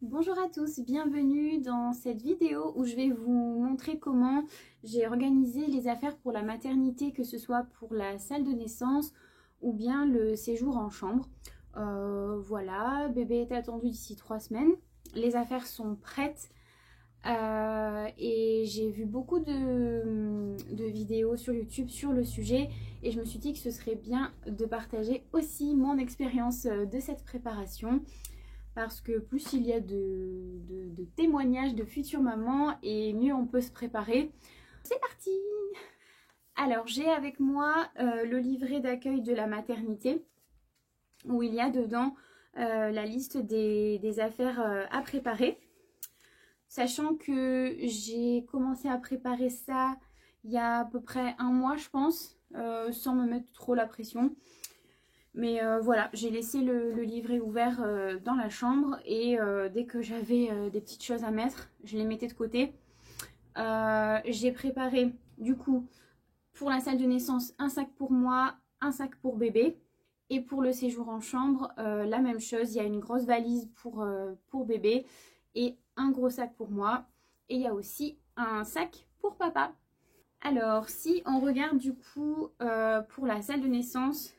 Bonjour à tous, bienvenue dans cette vidéo où je vais vous montrer comment j'ai organisé les affaires pour la maternité, que ce soit pour la salle de naissance ou bien le séjour en chambre. Voilà, bébé est attendu d'ici 3 semaines, les affaires sont prêtes et j'ai vu beaucoup de vidéos sur YouTube sur le sujet et je me suis dit que ce serait bien de partager aussi mon expérience de cette préparation. Parce que plus il y a de témoignages de futures mamans et mieux on peut se préparer. C'est parti! Alors j'ai avec moi le livret d'accueil de la maternité où il y a dedans la liste des affaires à préparer. Sachant que j'ai commencé à préparer ça il y a à peu près un mois je pense, sans me mettre trop la pression. Mais voilà, j'ai laissé le livret ouvert dans la chambre et dès que j'avais des petites choses à mettre, je les mettais de côté. J'ai préparé du coup pour la salle de naissance un sac pour moi, un sac pour bébé. Et pour le séjour en chambre, la même chose, il y a une grosse valise pour bébé et un gros sac pour moi. Et il y a aussi un sac pour papa. Alors si on regarde du coup pour la salle de naissance,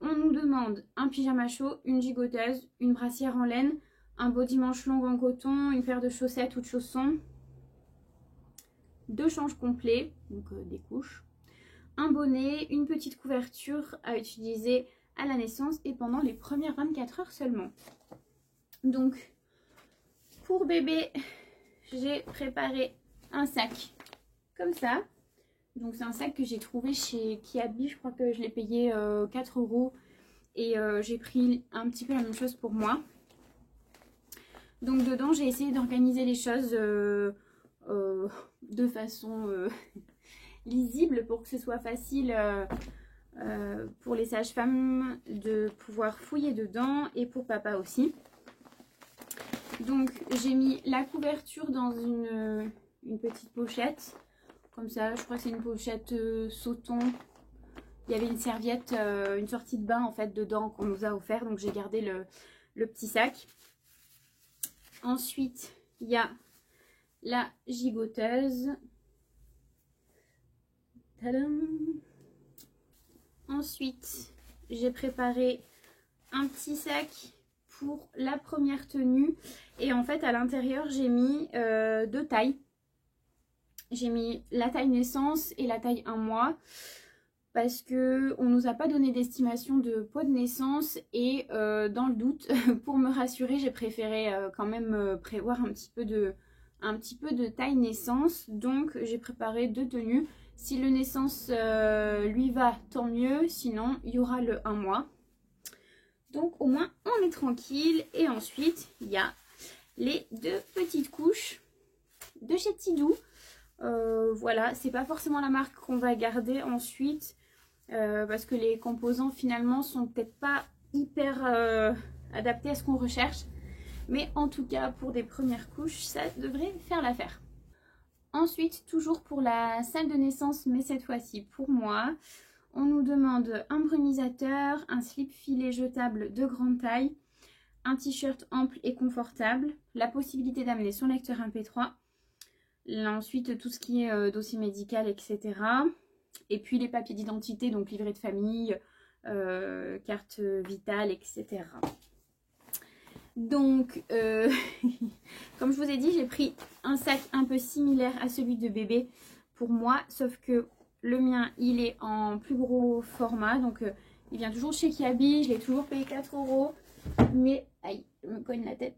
on nous demande un pyjama chaud, une gigoteuse, une brassière en laine, un body manche long en coton, une paire de chaussettes ou de chaussons, 2 changes complets, donc des couches, un bonnet, une petite couverture à utiliser à la naissance et pendant les premières 24 heures seulement. Donc pour bébé, j'ai préparé un sac comme ça. Donc c'est un sac que j'ai trouvé chez Kiabi, je crois que je l'ai payé 4 € et j'ai pris un petit peu la même chose pour moi. Donc dedans j'ai essayé d'organiser les choses de façon lisible pour que ce soit facile pour les sages-femmes de pouvoir fouiller dedans et pour papa aussi. Donc j'ai mis la couverture dans une petite pochette. Comme ça, je crois que c'est une pochette sauton. Il y avait une serviette, une sortie de bain en fait dedans qu'on nous a offert. Donc j'ai gardé le petit sac. Ensuite, il y a la gigoteuse. Tadam! Ensuite, j'ai préparé un petit sac pour la première tenue. Et en fait, à l'intérieur, j'ai mis 2 tailles. J'ai mis la taille naissance et la taille 1 mois parce que on nous a pas donné d'estimation de poids de naissance et dans le doute, pour me rassurer, j'ai préféré quand même prévoir un petit peu de taille naissance. Donc j'ai préparé 2 tenues. Si le naissance lui va, tant mieux, sinon il y aura le 1 mois. Donc au moins on est tranquille. Et ensuite il y a les 2 petites couches de chez Tidou. Voilà, c'est pas forcément la marque qu'on va garder ensuite parce que les composants finalement sont peut-être pas hyper adaptés à ce qu'on recherche, mais en tout cas pour des premières couches ça devrait faire l'affaire. Ensuite, toujours pour la salle de naissance, mais cette fois-ci pour moi, on nous demande un brumisateur, un slip filet jetable de grande taille, un t-shirt ample et confortable, la possibilité d'amener son lecteur MP3. Ensuite, tout ce qui est dossier médical, etc. Et puis les papiers d'identité, donc livret de famille, carte vitale, etc. Donc, comme je vous ai dit, j'ai pris un sac un peu similaire à celui de bébé pour moi. Sauf que le mien, il est en plus gros format. Donc, il vient toujours de chez Kiabi. Je l'ai toujours payé 4 €. Mais, aïe, je me cogne la tête.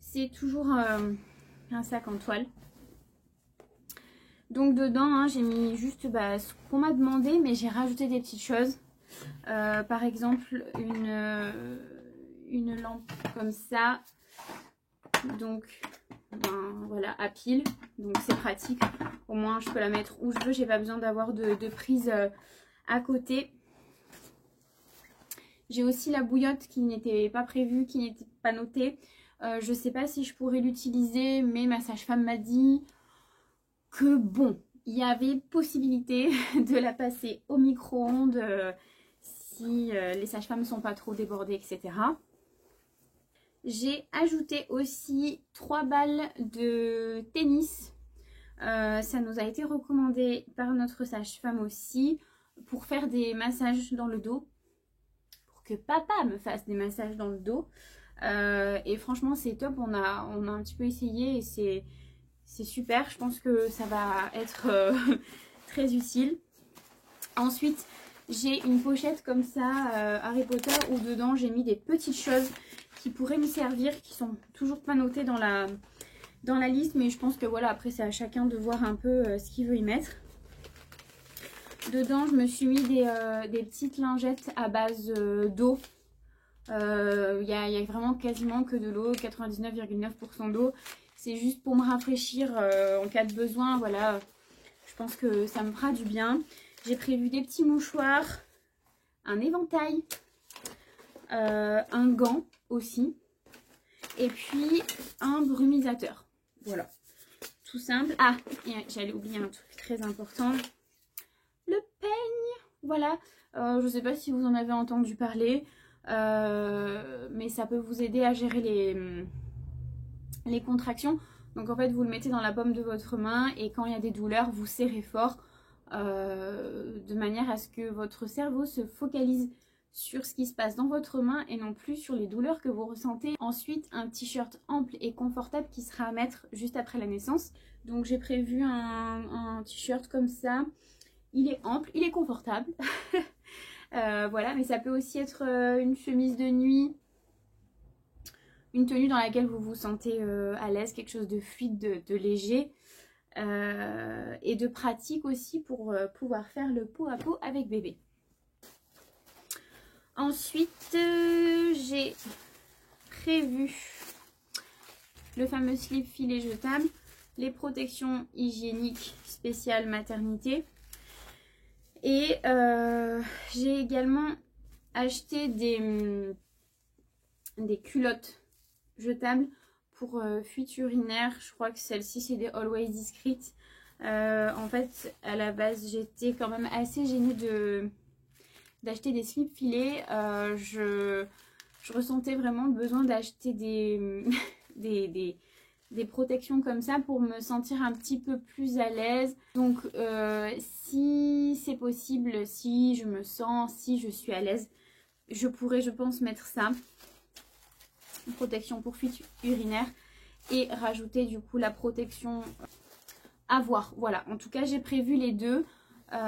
C'est toujours un sac en toile. Donc dedans, hein, j'ai mis juste ce qu'on m'a demandé, mais j'ai rajouté des petites choses. Par exemple, une lampe comme ça. Donc, voilà, à pile. Donc c'est pratique. Au moins, je peux la mettre où je veux. J'ai pas besoin d'avoir de prise à côté. J'ai aussi la bouillotte qui n'était pas prévue, qui n'était pas notée. Je sais pas si je pourrais l'utiliser, mais ma sage-femme m'a dit que bon, il y avait possibilité de la passer au micro-ondes si les sages-femmes ne sont pas trop débordées, etc. J'ai ajouté aussi 3 balles de tennis. Ça nous a été recommandé par notre sage-femme aussi pour faire des massages dans le dos. Pour que papa me fasse des massages dans le dos. Et franchement c'est top, on a un petit peu essayé et c'est super. Je pense que ça va être très utile. Ensuite j'ai une pochette comme ça Harry Potter où dedans j'ai mis des petites choses qui pourraient me servir, qui sont toujours pas notées dans la liste, mais je pense que voilà, après c'est à chacun de voir un peu ce qu'il veut y mettre. Dedans je me suis mis des petites lingettes à base d'eau. Y a vraiment quasiment que de l'eau, 99,9% d'eau. C'est juste pour me rafraîchir en cas de besoin. Voilà, je pense que ça me fera du bien. J'ai prévu des petits mouchoirs, un éventail, un gant aussi, et puis un brumisateur. Voilà, tout simple. Ah, j'allais oublier un truc très important, le peigne. Voilà, je ne sais pas si vous en avez entendu parler. Mais ça peut vous aider à gérer les contractions. Donc en fait vous le mettez dans la paume de votre main et quand il y a des douleurs vous serrez fort de manière à ce que votre cerveau se focalise sur ce qui se passe dans votre main et non plus sur les douleurs que vous ressentez. Ensuite un t-shirt ample et confortable qui sera à mettre juste après la naissance. Donc j'ai prévu un t-shirt comme ça, il est ample, il est confortable. Voilà, mais ça peut aussi être une chemise de nuit, une tenue dans laquelle vous vous sentez à l'aise, quelque chose de fluide, de léger et de pratique aussi pour pouvoir faire le pot à pot avec bébé. Ensuite, j'ai prévu le fameux slip filet jetable, les protections hygiéniques spéciales maternité. Et j'ai également acheté des culottes jetables pour fuite urinaire. Je crois que celle-ci c'est des Always Discreet. En fait à la base j'étais quand même assez gênée d'acheter des slips filets. Je ressentais vraiment le besoin d'acheter des protections comme ça pour me sentir un petit peu plus à l'aise. Donc si c'est possible, si je me sens, si je suis à l'aise, je pourrais je pense mettre ça, une protection pour fuite urinaire, et rajouter du coup la protection à voir. Voilà, en tout cas j'ai prévu les deux, ça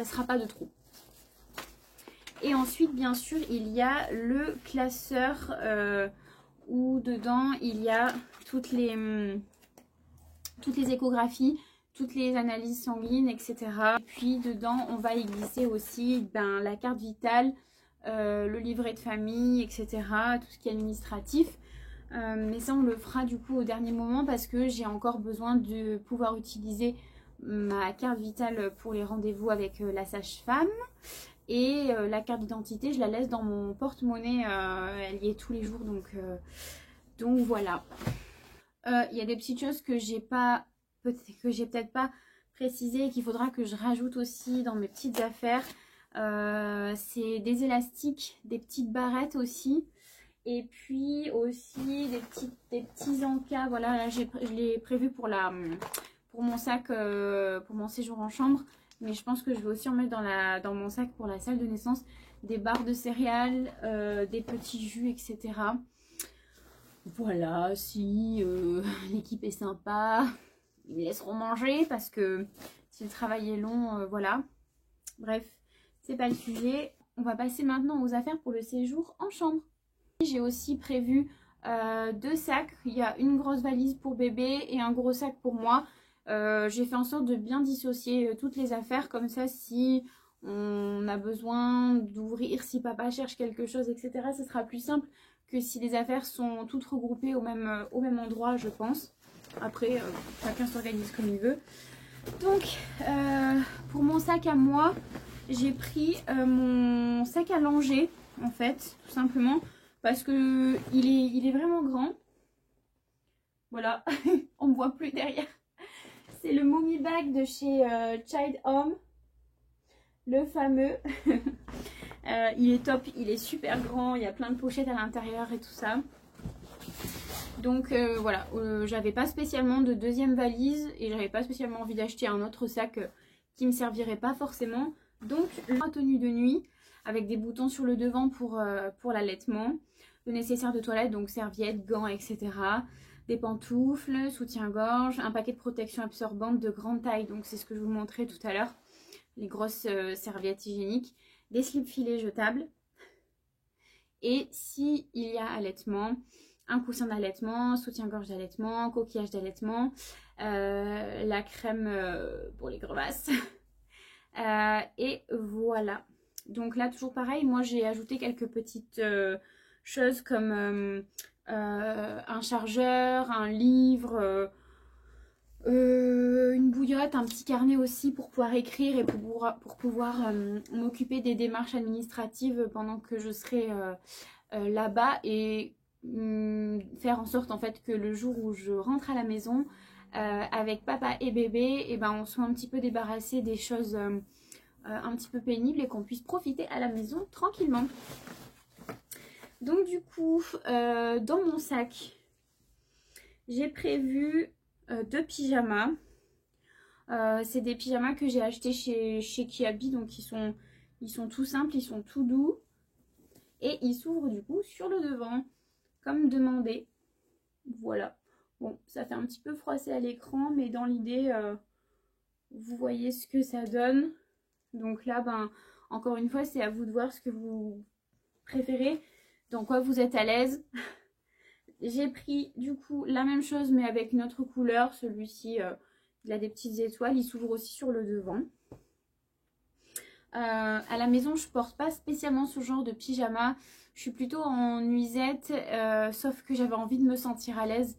sera pas de trop. Et ensuite bien sûr il y a le classeur où dedans il y a toutes les échographies, toutes les analyses sanguines, etc. Et puis dedans on va y glisser aussi la carte vitale, le livret de famille, etc. Tout ce qui est administratif. Mais ça on le fera du coup au dernier moment parce que j'ai encore besoin de pouvoir utiliser ma carte vitale pour les rendez-vous avec la sage-femme. Et la carte d'identité je la laisse dans mon porte-monnaie, elle y est tous les jours, donc voilà. Il y a des petites choses que j'ai peut-être pas précisé et qu'il faudra que je rajoute aussi dans mes petites affaires. C'est des élastiques, des petites barrettes aussi, et puis aussi des petits encas. Voilà, là je l'ai prévu pour mon sac, pour mon séjour en chambre. Mais je pense que je vais aussi en mettre dans mon sac pour la salle de naissance. Des barres de céréales, des petits jus, etc. Voilà, si l'équipe est sympa, ils me laisseront manger parce que si le travail est long, voilà. Bref, c'est pas le sujet. On va passer maintenant aux affaires pour le séjour en chambre. J'ai aussi prévu 2 sacs. Il y a une grosse valise pour bébé et un gros sac pour moi. J'ai fait en sorte de bien dissocier toutes les affaires, comme ça si on a besoin d'ouvrir, si papa cherche quelque chose, etc. ce sera plus simple que si les affaires sont toutes regroupées au même endroit, je pense. Après chacun s'organise comme il veut. Donc pour mon sac à moi, j'ai pris mon sac à langer en fait, tout simplement parce que il est vraiment grand. Voilà, on me voit plus derrière. C'est le Mommy Bag de chez Child Home, le fameux. Il est top, il est super grand, il y a plein de pochettes à l'intérieur et tout ça. Donc voilà, j'avais pas spécialement de deuxième valise et j'avais pas spécialement envie d'acheter un autre sac qui me servirait pas forcément. Donc la tenue de nuit avec des boutons sur le devant pour l'allaitement, le nécessaire de toilette, donc serviettes, gants, etc. Des pantoufles, soutien-gorge, un paquet de protection absorbante de grande taille, donc c'est ce que je vous montrais tout à l'heure, les grosses serviettes hygiéniques, des slips filets jetables, et s'il y a allaitement, un coussin d'allaitement, soutien-gorge d'allaitement, coquillage d'allaitement, la crème pour les crevasses, et voilà. Donc là, toujours pareil, moi j'ai ajouté quelques petites choses comme un chargeur, un livre, une bouillotte, un petit carnet aussi pour pouvoir écrire et pour pouvoir m'occuper des démarches administratives pendant que je serai là-bas et faire en sorte en fait que le jour où je rentre à la maison avec papa et bébé, et ben on soit un petit peu débarrassé des choses un petit peu pénibles et qu'on puisse profiter à la maison tranquillement. Donc du coup, dans mon sac, j'ai prévu 2 pyjamas. C'est des pyjamas que j'ai achetés chez Kiabi, donc ils sont tout simples, ils sont tout doux. Et ils s'ouvrent du coup sur le devant, comme demandé. Voilà. Bon, ça fait un petit peu froissé à l'écran, mais dans l'idée, vous voyez ce que ça donne. Donc là, ben, encore une fois, c'est à vous de voir ce que vous préférez, dans quoi vous êtes à l'aise. J'ai pris du coup la même chose mais avec une autre couleur. Celui-ci, il a des petites étoiles, il s'ouvre aussi sur le devant. À la maison, je porte pas spécialement ce genre de pyjama. Je suis plutôt en nuisette, sauf que j'avais envie de me sentir à l'aise.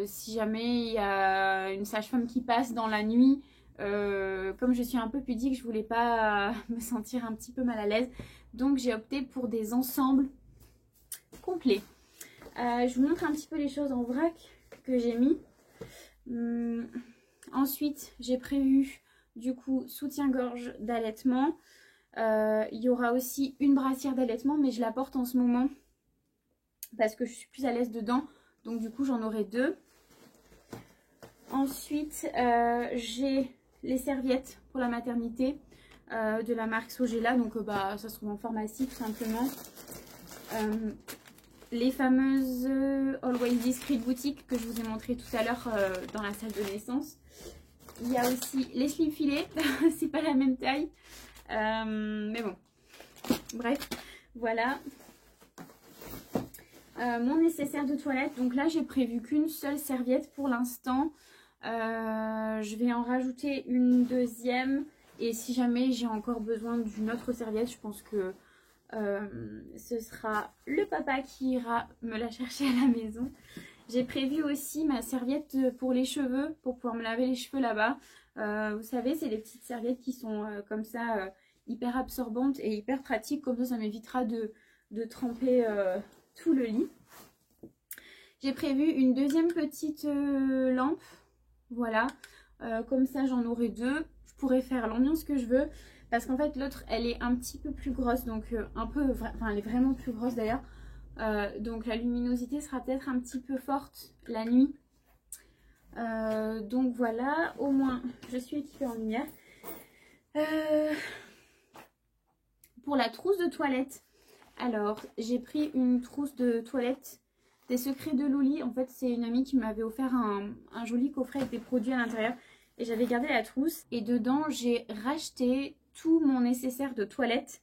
Si jamais il y a une sage-femme qui passe dans la nuit, comme je suis un peu pudique, je voulais pas me sentir un petit peu mal à l'aise. Donc j'ai opté pour des ensembles complets. Je vous montre un petit peu les choses en vrac que j'ai mis. Ensuite, j'ai prévu du coup soutien-gorge d'allaitement. Il y aura aussi une brassière d'allaitement, mais je la porte en ce moment parce que je suis plus à l'aise dedans. Donc du coup, j'en aurai 2. Ensuite, j'ai les serviettes pour la maternité de la marque Sogela. Donc bah, ça se trouve en pharmacie tout simplement. Les fameuses Always Discreet Boutique que je vous ai montré tout à l'heure dans la salle de naissance. Il y a aussi les slips filets, c'est pas la même taille, mais bon, bref, voilà. Mon nécessaire de toilette, donc là j'ai prévu qu'une seule serviette pour l'instant. Je vais en rajouter une deuxième et si jamais j'ai encore besoin d'une autre serviette, je pense que ce sera le papa qui ira me la chercher à la maison. J'ai prévu aussi ma serviette pour les cheveux, pour pouvoir me laver les cheveux là-bas. Vous savez, c'est les petites serviettes qui sont comme ça, hyper absorbantes et hyper pratiques. Comme ça m'évitera de tremper tout le lit. J'ai prévu une deuxième petite lampe. Voilà, comme ça j'en aurai 2. Je pourrais faire l'ambiance que je veux. Parce qu'en fait l'autre elle est un petit peu plus grosse, donc un peu, enfin elle est vraiment plus grosse d'ailleurs. Donc la luminosité sera peut-être un petit peu forte la nuit. Donc voilà, au moins je suis équipée en lumière. Pour la trousse de toilette, alors j'ai pris une trousse de toilette des Secrets de Loli. En fait c'est une amie qui m'avait offert un joli coffret avec des produits à l'intérieur. Et j'avais gardé la trousse. Et dedans j'ai racheté tout mon nécessaire de toilette.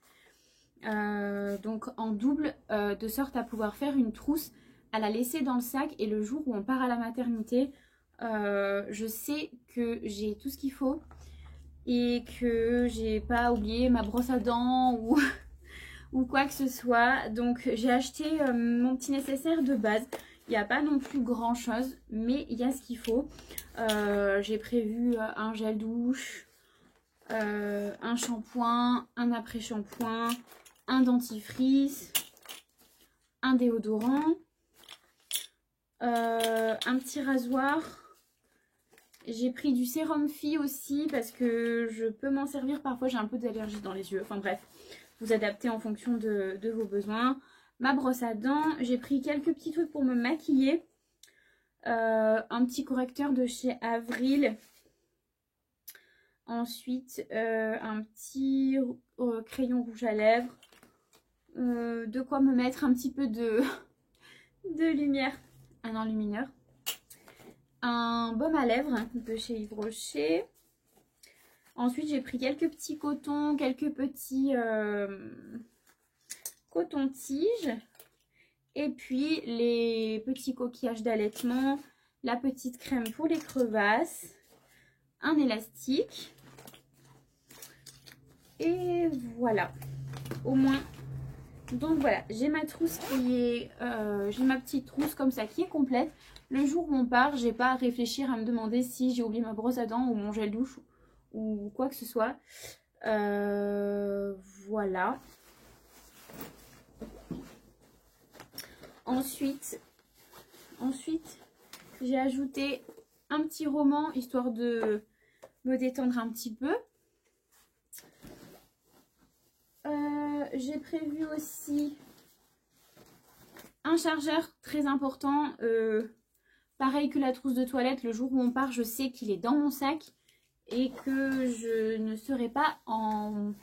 Donc en double, de sorte à pouvoir faire une trousse, à la laisser dans le sac. Et le jour où on part à la maternité, je sais que j'ai tout ce qu'il faut. Et que j'ai pas oublié ma brosse à dents ou, ou quoi que ce soit. Donc j'ai acheté mon petit nécessaire de base. Il n'y a pas non plus grand chose, mais il y a ce qu'il faut. J'ai prévu un gel douche, un shampoing, un après-shampoing, un dentifrice, un déodorant, un petit rasoir. J'ai pris du sérum fille aussi parce que je peux m'en servir parfois, j'ai un peu d'allergie dans les yeux, enfin bref. vous adapter en fonction de vos besoins. Ma brosse à dents, j'ai pris quelques petits trucs pour me maquiller. Un petit correcteur de chez Avril. Ensuite, un petit crayon rouge à lèvres. De quoi me mettre un petit peu de lumière, un enlumineur. Un baume à lèvres de chez Yves Rocher. Ensuite, j'ai pris quelques petits cotons, quelques petits cotons-tiges. Et puis, les petits coquillages d'allaitement, la petite crème pour les crevasses, un élastique. Et voilà, au moins. Donc voilà, j'ai ma trousse qui est, j'ai ma petite trousse comme ça qui est complète. Le jour où on part, j'ai pas à réfléchir à me demander si j'ai oublié ma brosse à dents ou mon gel douche ou quoi que ce soit. Voilà. Ensuite, j'ai ajouté un petit roman histoire de me détendre un petit peu. J'ai prévu aussi un chargeur très important. Pareil que la trousse de toilette, le jour où on part, je sais qu'il est dans mon sac et que je ne serai pas en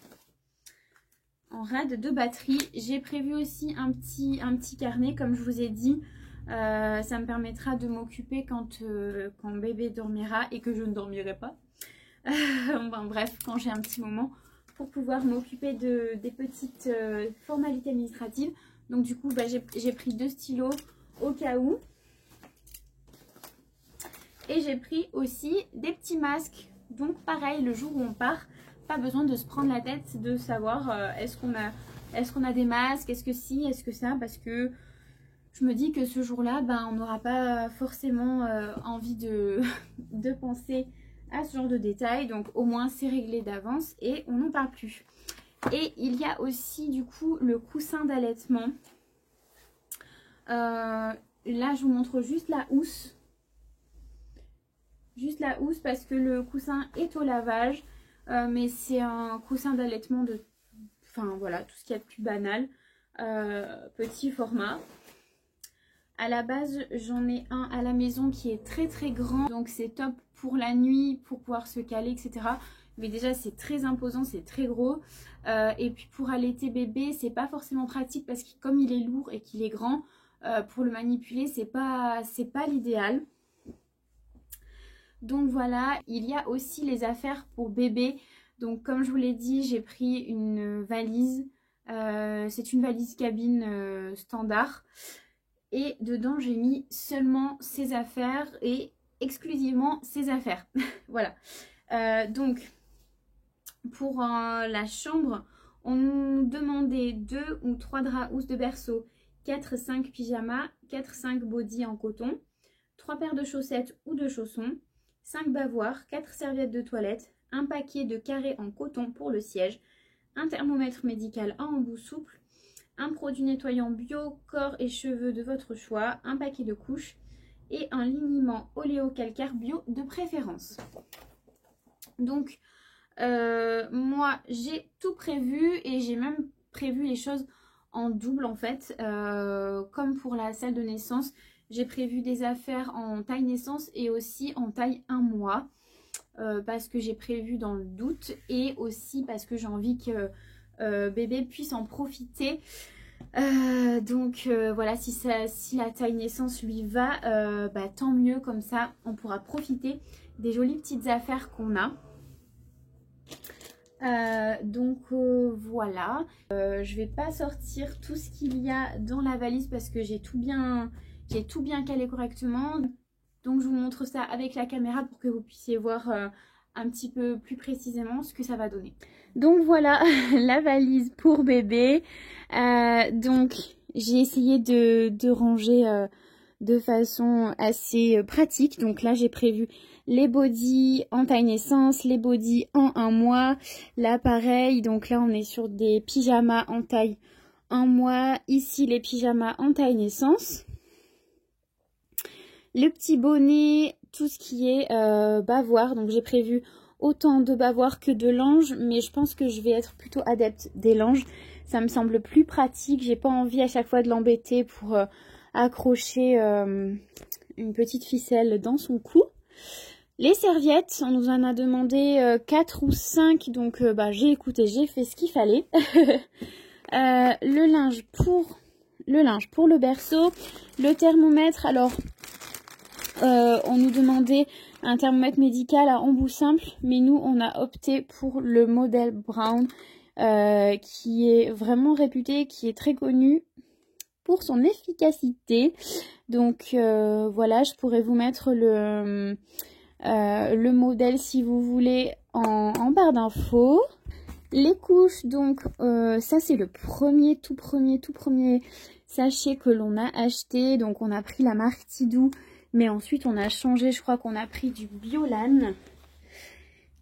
rade de batterie. J'ai prévu aussi un petit carnet, comme je vous ai dit. Ça me permettra de m'occuper quand bébé dormira et que je ne dormirai pas. Enfin, bref, quand j'ai un petit moment pour pouvoir m'occuper des petites formalités administratives. Donc du coup, bah, j'ai pris 2 stylos au cas où. Et j'ai pris aussi des petits masques. Donc pareil, le jour où on part, pas besoin de se prendre la tête de savoir est-ce qu'on a des masques, est-ce que si, est-ce que ça, parce que je me dis que ce jour-là, ben, on n'aura pas forcément envie de penser à ce genre de détails. Donc au moins c'est réglé d'avance et on n'en parle plus. Et il y a aussi du coup le coussin d'allaitement. Là je vous montre juste la housse. Juste la housse parce que le coussin est au lavage. Mais c'est un coussin d'allaitement de... Enfin voilà, tout ce qu'il y a de plus banal. Petit format. À la base, j'en ai un à la maison qui est très très grand. Donc c'est top pour la nuit, pour pouvoir se caler, etc. Mais déjà c'est très imposant, c'est très gros. Et puis pour allaiter bébé, c'est pas forcément pratique parce que comme il est lourd et qu'il est grand, pour le manipuler, c'est pas l'idéal. Donc voilà, il y a aussi les affaires pour bébé. Donc comme je vous l'ai dit, j'ai pris une valise. C'est une valise cabine standard. Et dedans, j'ai mis seulement ses affaires et exclusivement ses affaires. Voilà. Donc, pour la chambre, on nous demandait 2 ou 3 draps housses de berceau, 4-5 pyjamas, 4-5 bodys en coton, 3 paires de chaussettes ou de chaussons, 5 bavoirs, 4 serviettes de toilette, un paquet de carrés en coton pour le siège, un thermomètre médical à embout souple, un produit nettoyant bio, corps et cheveux de votre choix, un paquet de couches et un liniment oléo-calcaire bio de préférence. Donc, moi, j'ai tout prévu et j'ai même prévu les choses en double en fait. Comme pour la salle de naissance, j'ai prévu des affaires en taille naissance et aussi en taille 1 mois. Parce que j'ai prévu dans le doute et aussi parce que j'ai envie que bébé puisse en profiter. Donc voilà, si la taille naissance lui va, bah, tant mieux, comme ça on pourra profiter des jolies petites affaires qu'on a. Voilà, je vais pas sortir tout ce qu'il y a dans la valise parce que j'ai tout bien calé correctement. Donc je vous montre ça avec la caméra pour que vous puissiez voir un petit peu plus précisément ce que ça va donner. Donc voilà la valise pour bébé. Donc j'ai essayé de ranger de façon assez pratique. Donc là j'ai prévu les bodys en taille naissance, les bodys en 1 mois. Là pareil, donc là on est sur des pyjamas en taille 1 mois. Ici les pyjamas en taille naissance. Le petit bonnet, tout ce qui est bavoir. Donc j'ai prévu autant de bavoir que de linge, mais je pense que je vais être plutôt adepte des langes. Ça me semble plus pratique, j'ai pas envie à chaque fois de l'embêter pour accrocher une petite ficelle dans son cou. Les serviettes, on nous en a demandé 4 ou 5, donc j'ai écouté, j'ai fait ce qu'il fallait. Le linge pour le berceau, le thermomètre, alors on nous demandait un thermomètre médical à embout simple, mais nous on a opté pour le modèle Brown qui est vraiment réputé, qui est très connu pour son efficacité. Donc voilà, je pourrais vous mettre le modèle si vous voulez en barre d'infos. Les couches, donc ça c'est le tout premier sachet que l'on a acheté. Donc on a pris la marque Tidou, mais ensuite on a changé, je crois qu'on a pris du Biolan,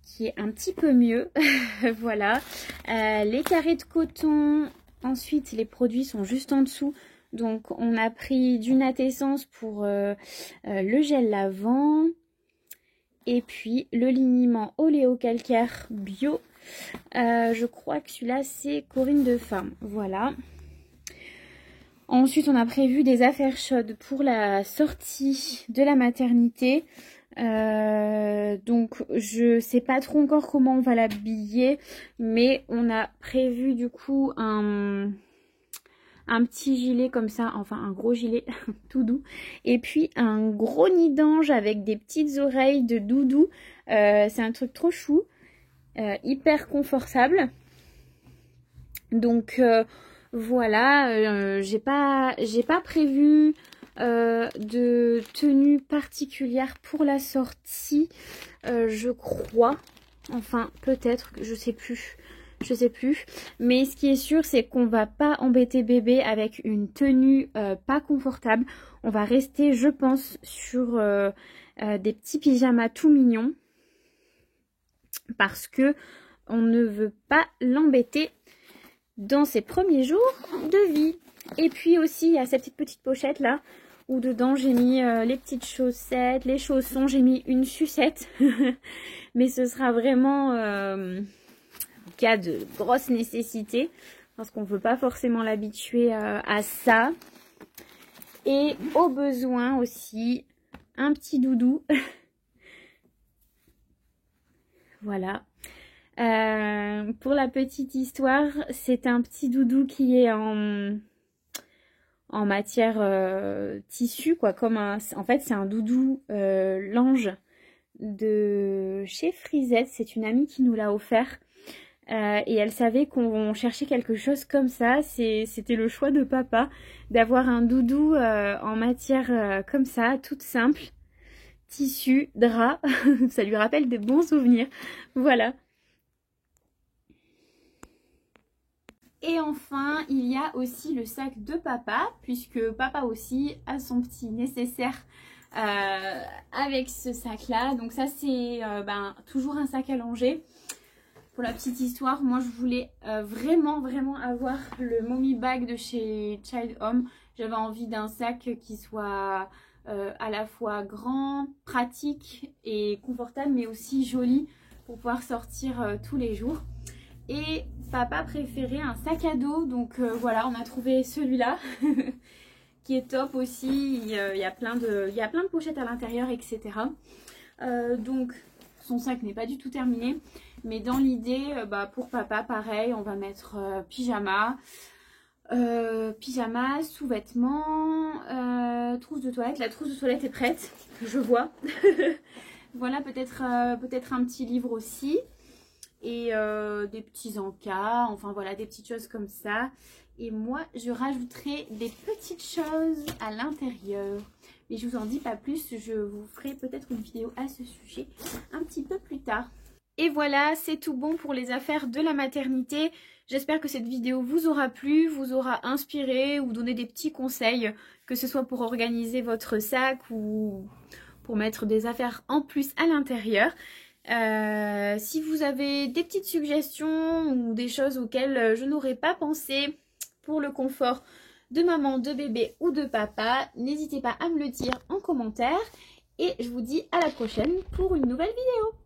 qui est un petit peu mieux. Voilà. Les carrés de coton, ensuite les produits sont juste en dessous. Donc on a pris du Natessence pour le gel lavant. Et puis le liniment oléocalcaire bio. Je crois que celui-là c'est Corinne de Femme. Voilà. Ensuite on a prévu des affaires chaudes pour la sortie de la maternité. Donc je sais pas trop encore comment on va l'habiller, mais on a prévu du coup un petit gilet comme ça, enfin un gros gilet tout doux, et puis un gros nid d'ange avec des petites oreilles de doudou. C'est un truc trop chou, hyper confortable. Donc voilà, j'ai pas prévu de tenue particulière pour la sortie, je crois, enfin peut-être, je sais plus, mais ce qui est sûr c'est qu'on va pas embêter bébé avec une tenue pas confortable. On va rester, je pense, sur des petits pyjamas tout mignons, parce que on ne veut pas l'embêter dans ses premiers jours de vie. Et puis aussi il y a cette petite pochette là où dedans j'ai mis les petites chaussettes, les chaussons, j'ai mis une sucette mais ce sera vraiment en cas de grosse nécessité, parce qu'on ne veut pas forcément l'habituer à ça. Et au besoin aussi un petit doudou. Voilà. Pour la petite histoire, c'est un petit doudou qui est en matière tissu, quoi, comme en fait c'est un doudou Lange de chez Frisette. C'est une amie qui nous l'a offert et elle savait qu'on cherchait quelque chose comme ça. C'était le choix de papa d'avoir un doudou en matière comme ça, toute simple, tissu, drap. Ça lui rappelle des bons souvenirs. Voilà. Et enfin, il y a aussi le sac de papa, puisque papa aussi a son petit nécessaire avec ce sac-là. Donc ça, c'est toujours un sac à langer. Pour la petite histoire, moi je voulais vraiment avoir le Mommy Bag de chez Child Home. J'avais envie d'un sac qui soit à la fois grand, pratique et confortable, mais aussi joli pour pouvoir sortir tous les jours. Et papa préférait un sac à dos, donc voilà, on a trouvé celui-là qui est top aussi. Il y a plein de pochettes à l'intérieur, etc. Donc son sac n'est pas du tout terminé, mais dans l'idée, pour papa, pareil, on va mettre pyjama, sous-vêtements, trousse de toilette. La trousse de toilette est prête, je vois. Voilà, peut-être un petit livre aussi. Et des petits encas, enfin voilà, des petites choses comme ça. Et moi, je rajouterai des petites choses à l'intérieur. Mais je vous en dis pas plus, je vous ferai peut-être une vidéo à ce sujet un petit peu plus tard. Et voilà, c'est tout bon pour les affaires de la maternité. J'espère que cette vidéo vous aura plu, vous aura inspiré ou donné des petits conseils, que ce soit pour organiser votre sac ou pour mettre des affaires en plus à l'intérieur. Si vous avez des petites suggestions ou des choses auxquelles je n'aurais pas pensé pour le confort de maman, de bébé ou de papa, n'hésitez pas à me le dire en commentaire. Et je vous dis à la prochaine pour une nouvelle vidéo.